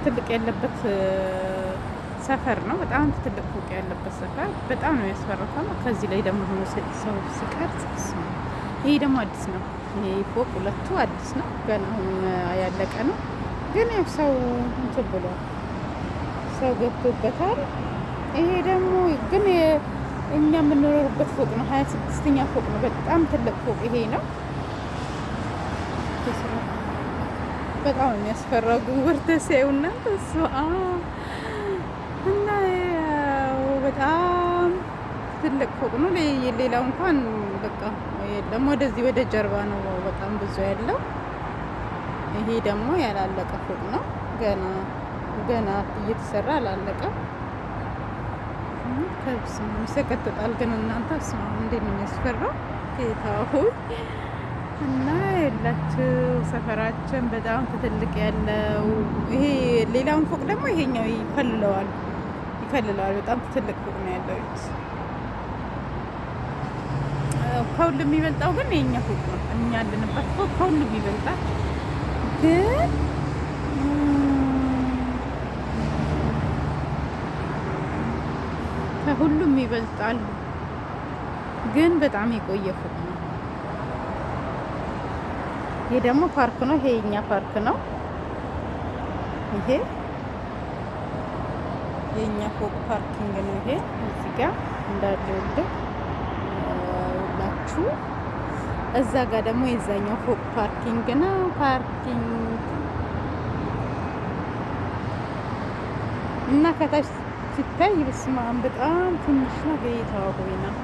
ትልቅ ያለበት ሰፈር ነው። በጣም ትልቅ ፎቅ ያለበት ሰፈር በጣም ነው ያስፈራው። ከዚህ ላይ ደግሞ ሆኖ ሰው ሲቀርጽ ይሄ ደግሞ አዲስ ነው። ይሄ ፎቅ ሁለቱ አዲስ ነው፣ ገና ያለቀ ነው። ግን ያው ሰው እንትን ብሏል፣ ሰው ገብቶበታል። ይሄ ደግሞ ግን እኛ የምንኖርበት ፎቅ ነው፣ 26ኛ ፎቅ ነው። በጣም ትልቅ ፎቅ ይሄ ነው። በጣም የሚያስፈራው ጉንጉርተ ሲያዩና እና በጣም ትልቅ ፎቅ ነው። ሌላው እንኳን በቃ የለም፣ ወደዚህ ወደ ጀርባ ነው በጣም ብዙ ያለው። ይሄ ደግሞ ያላለቀ ፎቅ ነው፣ ገና እየተሰራ አላለቀም። ከብስማ ይሰቀጥጣል። ግን እናንተ ስማ እንዴት ነው የሚያስፈራው ጌታ ሆይ። እና የላችሁ ሰፈራችን በጣም ትልቅ ያለው ይሄ ሌላውን ፎቅ ደግሞ ይሄኛው ይፈልለዋል። በጣም ትልቅ ፎቅ ነው ያለው። ከሁሉ የሚበልጣው ግን የኛ ፎቅ ነው። እኛ ያለንበት ፎቅ ከሁሉ የሚበልጣል። ግን ከሁሉም ይበልጣል። ግን በጣም የቆየ ፎቅ ነው። ይሄ ደግሞ ፓርክ ነው። ይሄ የኛ ፓርክ ነው። ይሄ የኛ ፎቅ ፓርኪንግ ነው። ይሄ እዚህ ጋር እንዳለ ሁላችሁ እዛ ጋር ደግሞ የዛኛው ፎቅ ፓርኪንግ ነው። እና ከታች ሲታይ በስማም በጣም ትንሽ ነው። ጌታ ሆይ ነው።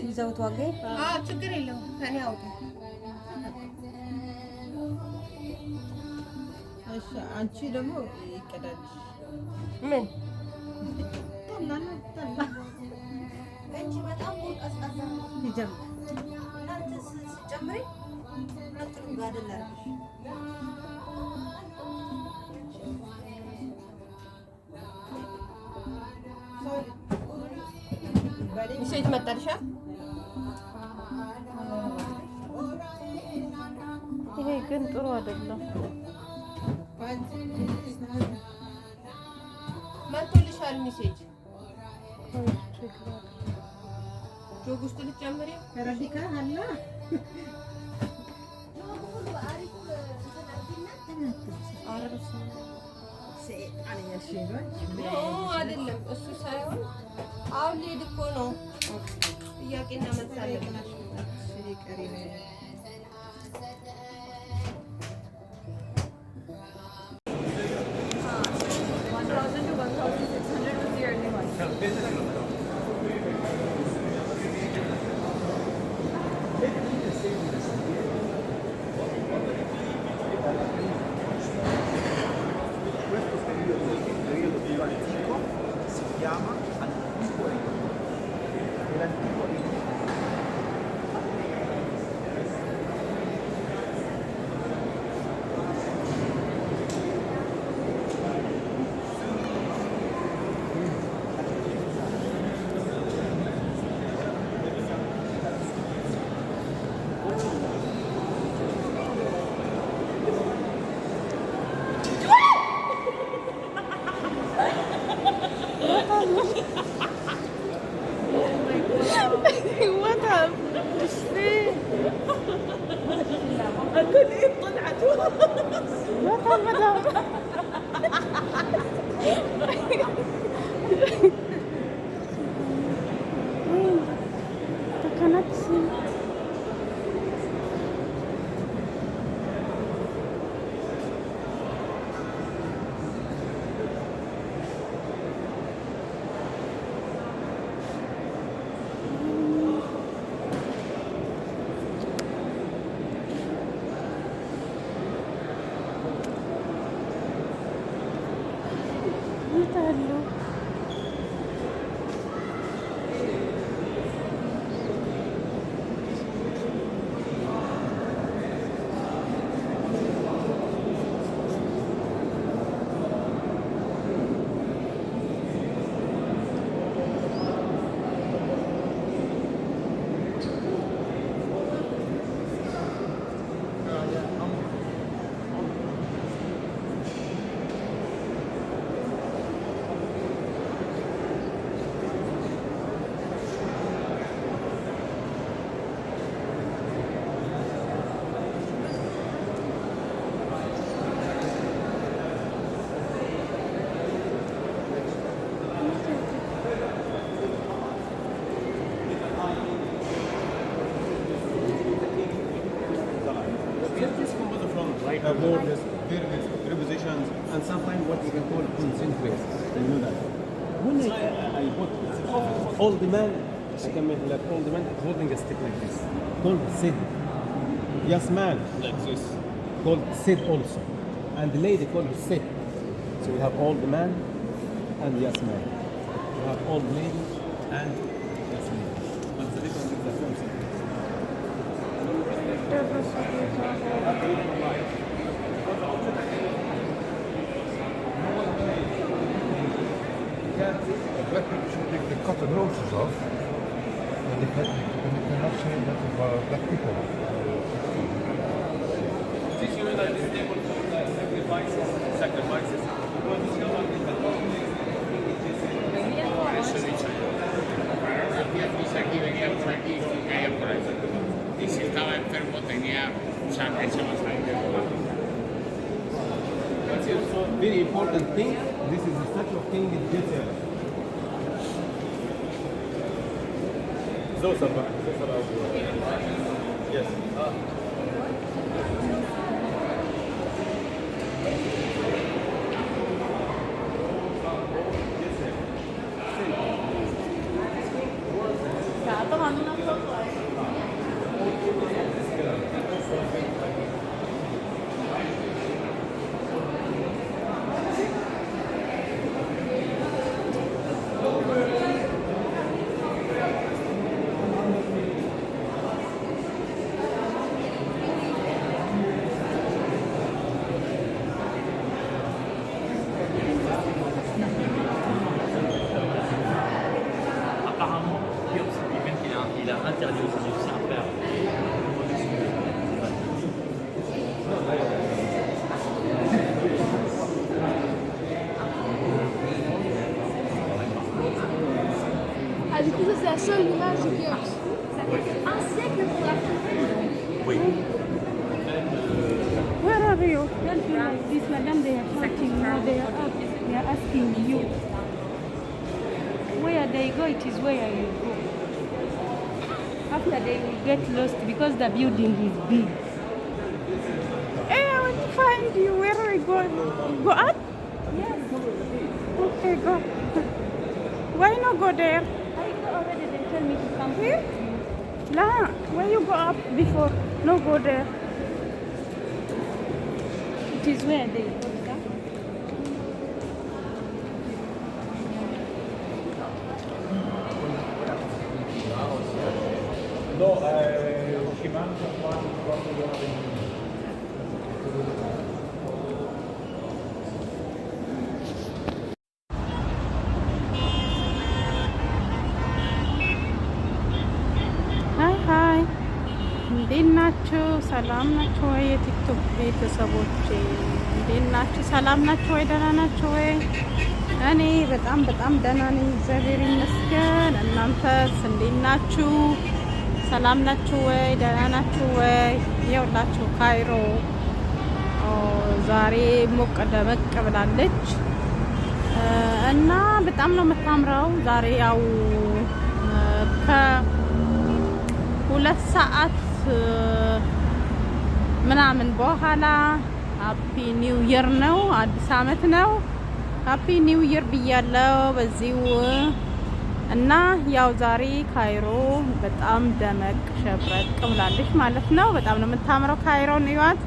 ይዘውት ዋጋዬ ችግር የለውም። ከኔ አውጡ። እሺ አንቺ ደግሞ ይቀዳልሽ። ምን እቺ በጣም ቀዝቃዛ ነው። ይጀምር እናንተ ስትጨምሪ ነጥሩ ጋር አይደለም። ሚስት መጣልሻ። ይሄ ግን ጥሩ አይደለም። መጥቶልሻል ሚሴጅ ጆግ ውስጥ ልትጨምሪ ረዲካ አለ አይደለም እሱ ሳይሆን አሁን ልሄድ እኮ ነው። ጥያቄና መልስ አለብን። Words, verbs, prepositions, and sometimes what we can call concentrates. You know that. When I put all the man, I can make like all the man holding a stick like this. Called Sid. Yes man, like this. Called Sid also. And the lady called Sid. So we have all the man and yes man. We have all the lady and yes man. But the difference is the concept. Should they cut the noses off, and they cannot say that about black people. Did you realize this table for sacrifices? Aquí venía por aquí, caía por ahí. Y si estaba enfermo tenía sangre, se más sangre. That's also a very important thing. This is the statue of King Jezebel. Those are yes. Apparemment, il a interdit aux Égyptiens de faire. Ah, du coup, ça, c'est la seule image de Khéops. Ça fait un siècle pour la trouver. Oui. Where are you? don't feel like this, madam. They are shouting. No, they are up. They are asking you. Where they go, it is where you go. After they will get lost because the building is big. Hey, I want to find you. Where are we going? Go up? Yes. Okay, go. Why not go there? I go already. They tell me to come here. La, why you go up before? No, go there. It is where they go. ሀይ እንዴት ናችሁ? ሰላም ናችሁ ወይ? የቲክቶክ ቤተሰቦቼ እንዴት ናችሁ? ሰላም ናችሁ ወይ? ደህና ናችሁ ወይ? እኔ በጣም ደህና ነኝ፣ እግዚአብሔር ይመስገን። እናንተስ እንዴት ናችሁ? ሰላም ናችሁ ወይ? ደህና ናችሁ ወይ? ይኸውላችሁ ካይሮ ዛሬ ሞቅ ደመቅ ብላለች እና በጣም ነው የምታምረው። ዛሬ ያው ከ2 ሰዓት ምናምን በኋላ ሃፒ ኒው ይር ነው፣ አዲስ አመት ነው። ሃፒ ኒው ይር ብያለው በዚሁ እና ያው ዛሬ ካይሮ በጣም ደመቅ ሸብረቅ ብላለች ማለት ነው። በጣም ነው የምታምረው ካይሮን እዩዋት።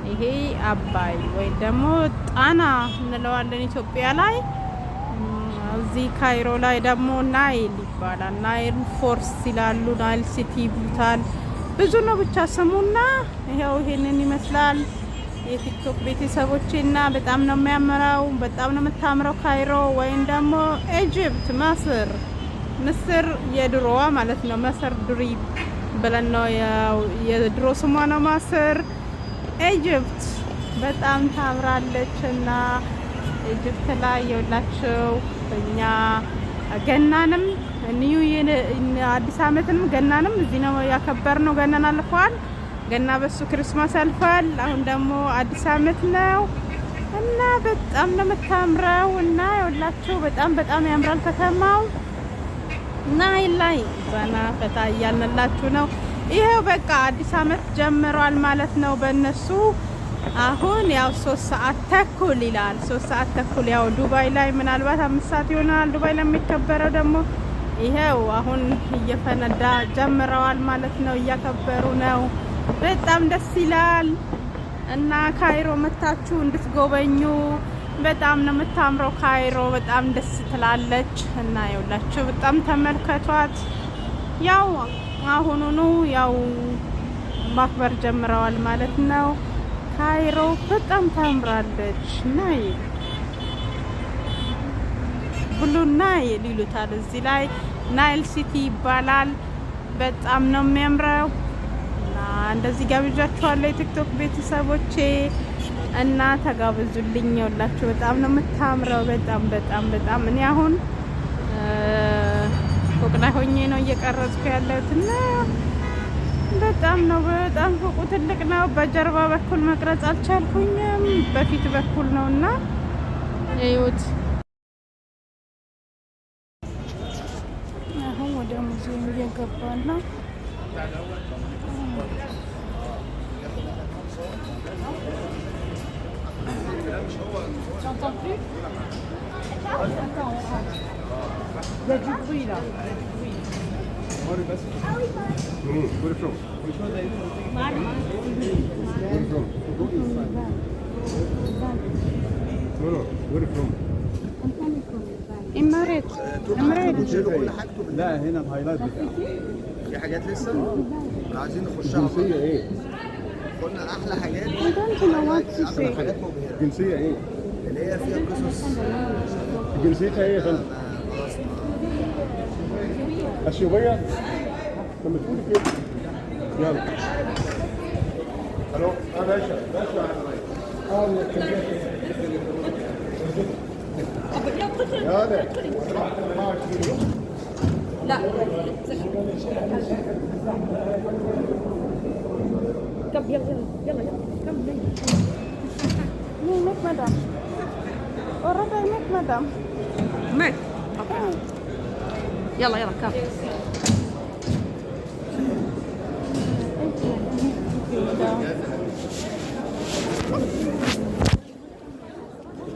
ይሄ አባይ ወይ ደግሞ ጣና እንለዋለን ኢትዮጵያ ላይ። እዚህ ካይሮ ላይ ደግሞ ናይል ይባላል። ናይል ፎርስ ይላሉ፣ ናይል ሲቲ ይሉታል። ብዙ ነው ብቻ ስሙና ይሄው ይሄንን ይመስላል የቲክቶክ ቤተሰቦቼና በጣም ነው የሚያምረው። በጣም ነው የምታምረው ካይሮ ወይም ደግሞ ኢጅፕት ምስር የድሮዋ ማለት ነው። መስር ድሪ ብለን ነው የድሮ ስሟ ነው መስር። ኢጅፕት በጣም ታምራለች እና ኢጅፕት ላይ የውላችሁ እኛ ገናንም አዲስ አመትንም ገናንም እዚህ ነው ያከበርነው። ገናን አልፏል። ገና በሱ ክርስማስ አልፏል። አሁን ደግሞ አዲስ አመት ነው እና በጣም ነው የምታምረው እና የውላችሁ በጣም ያምራል ከተማው እና ላይ ዘና ፈታ እያልንላችሁ ነው። ይሄው በቃ አዲስ አመት ጀምሯል ማለት ነው በእነሱ። አሁን ያው 3 ሰዓት ተኩል ይላል። 3 ሰዓት ተኩል ያው ዱባይ ላይ ምናልባት 5 ሰዓት ይሆናል። ዱባይ ላይ የሚከበረው ደግሞ ይሄው አሁን እየፈነዳ ጀምረዋል ማለት ነው። እያከበሩ ነው። በጣም ደስ ይላል እና ካይሮ መታችሁ እንድትጎበኙ። በጣም ነው የምታምረው ካይሮ፣ በጣም ደስ ትላለች እና ይኸውላችሁ በጣም ተመልከቷት። ያው አሁኑኑ ያው ማክበር ጀምረዋል ማለት ነው። ካይሮ በጣም ታምራለች። ናይል ብሉ ናይል ይሉታል እዚህ ላይ ናይል ሲቲ ይባላል። በጣም ነው የሚያምረው እና እንደዚህ ጋብዣችኋለሁ የቲክቶክ ቤተሰቦቼ እና ተጋብዙልኝ። ይኸውላችሁ በጣም ነው የምታምረው። በጣም እኔ አሁን ፎቅ ላይ ሆኜ ነው እየቀረጽኩ ያለሁት እና በጣም ፎቁ ትልቅ ነው። በጀርባ በኩል መቅረጽ አልቻልኩኝም፣ በፊት በኩል ነውና እዩት። አሁን ወደ ሙዚየም እየገባን ነው። J'entends plus. Il y a du bruit là. Where are you from? No, where are you from? إمارات. لا هنا الهايلايت بتاعه. في حاجات لسه عايزين نخشها. جنسية ايه؟ قلنا احلى حاجات I don't know what to say. حاجات مبهرة جنسية ايه؟ اللي هي فيها قصص. جنسيتها ايه يا فندم؟ اثيوبية؟ لما تقولي كده يلا. الو باشا لا طب يلا كمل. مدام وربع ميك مدام ميك يلا يلا كاف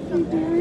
Thank you.